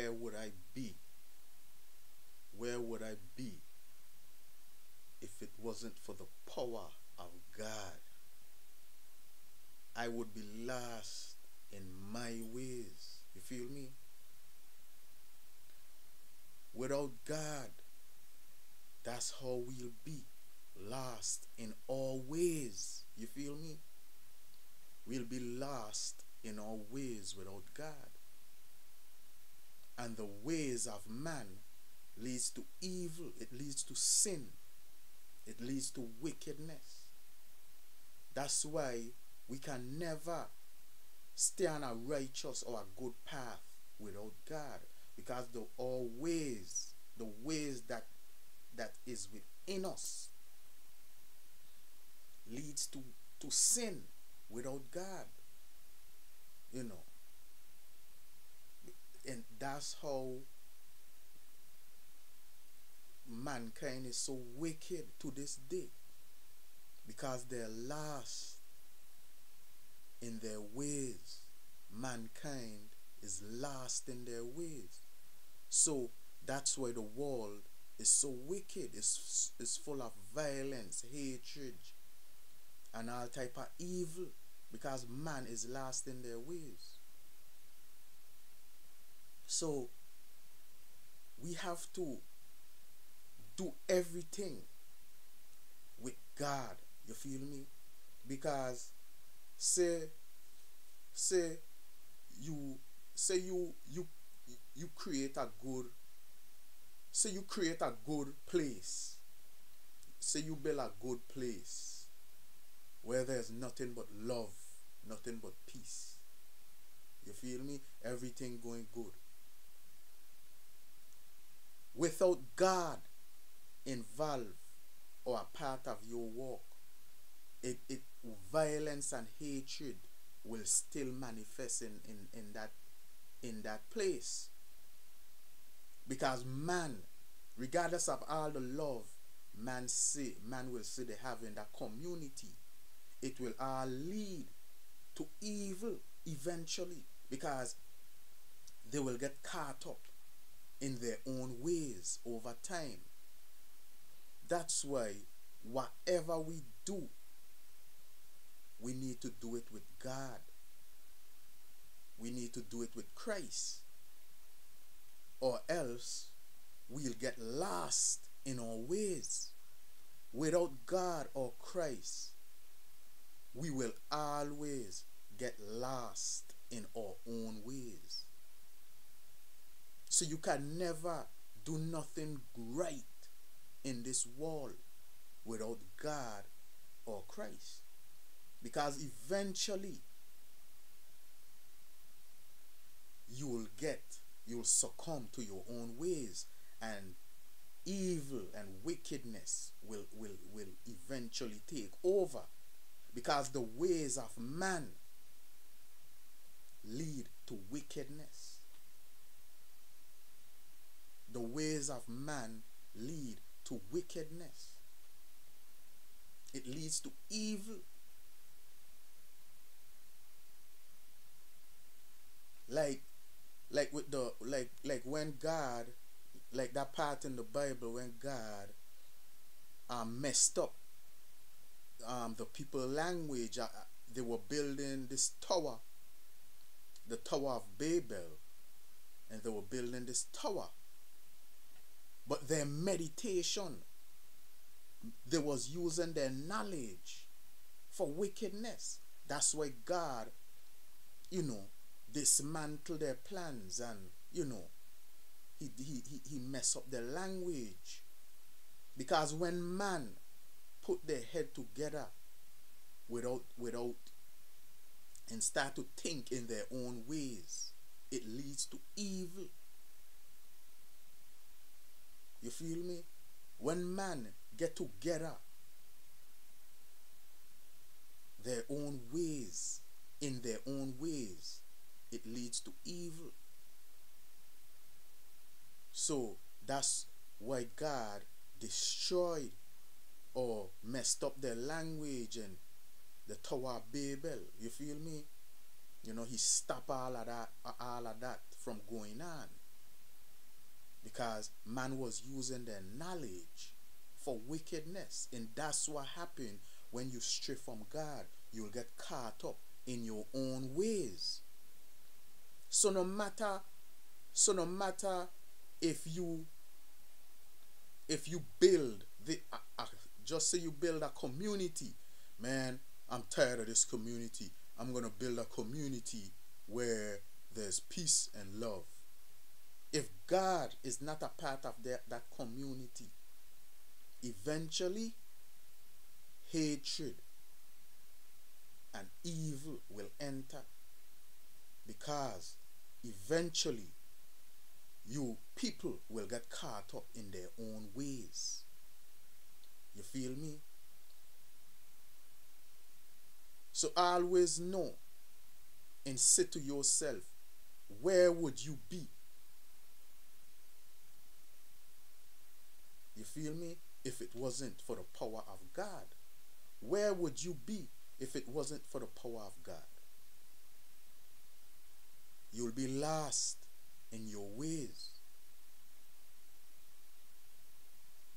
where would I be? Where would I be if it wasn't for the power of God? I would be lost in my ways. You feel me? Without God, that's how we'll be. Lost in all ways. You feel me? We'll be lost in our ways without God. And the ways of man leads to evil. It leads to sin. It leads to wickedness. That's why we can never stay on a righteous or a good path without God. Because our ways, the ways that is within us, leads to sin without God. You know. And that's how mankind is so wicked to this day. Because they're lost in their ways. Mankind is lost in their ways. So that's why the world is so wicked. It's full of violence, hatred, and all type of evil. Because man is lost in their ways. So we have to do everything with God. You feel me? Because say you create a good, say you create a good place. Say you build a good place where there's nothing but love, nothing but peace. You feel me? Everything going good. Without God involved or a part of your walk, it violence and hatred will still manifest in that place. Because man, regardless of all the love man will say they have in that community, it will all lead to evil eventually, because they will get caught up in their own ways over time. That's why whatever we do, we need to do it with God. We need to do it with Christ. Or else we'll get lost in our ways. Without God or Christ, we will always get lost in our own ways. So you can never do nothing right in this world without God or Christ. Because eventually you'll succumb to your own ways, and evil and wickedness will eventually take over. Because the ways of man lead to wickedness. The ways of man lead to wickedness. It leads to evil. Like with the like when God, like that part in the Bible when God messed up the people language. They were building this tower, the Tower of Babel, and they were building this tower. But their meditation, they was using their knowledge for wickedness. That's why God, dismantled their plans, and he messed up their language. Because when man put their head together without and start to think in their own ways, it leads to evil. You feel me? When man get together their own ways, in their own ways, it leads to evil. So that's why God destroyed or messed up their language and the Tower of Babel. You feel me? He stopped all of that from going on. because man was using their knowledge for wickedness. And that's what happened when you stray from God. You'll get caught up in your own ways. So no matter if you build just say you build a community, man, I'm tired of this community. I'm gonna build a community where there's peace and love. If God is not a part of that community, eventually hatred and evil will enter, because eventually you people will get caught up in their own ways. You feel me? So always know and say to yourself, where would you be? You feel me? If it wasn't for the power of God. Where would you be if it wasn't for the power of God? You'll be lost in your ways.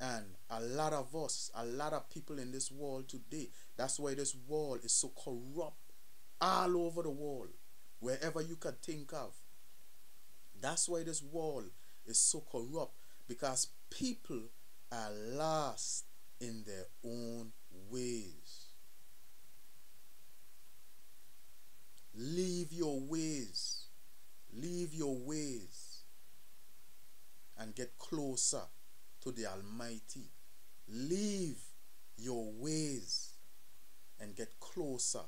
And a lot of us, a lot of people in this world today, that's why this world is so corrupt all over the world, wherever you can think of. That's why this world is so corrupt, because people are lost in their own ways. Leave your ways. Leave your ways and get closer to the Almighty. Leave your ways and get closer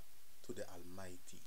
to the Almighty.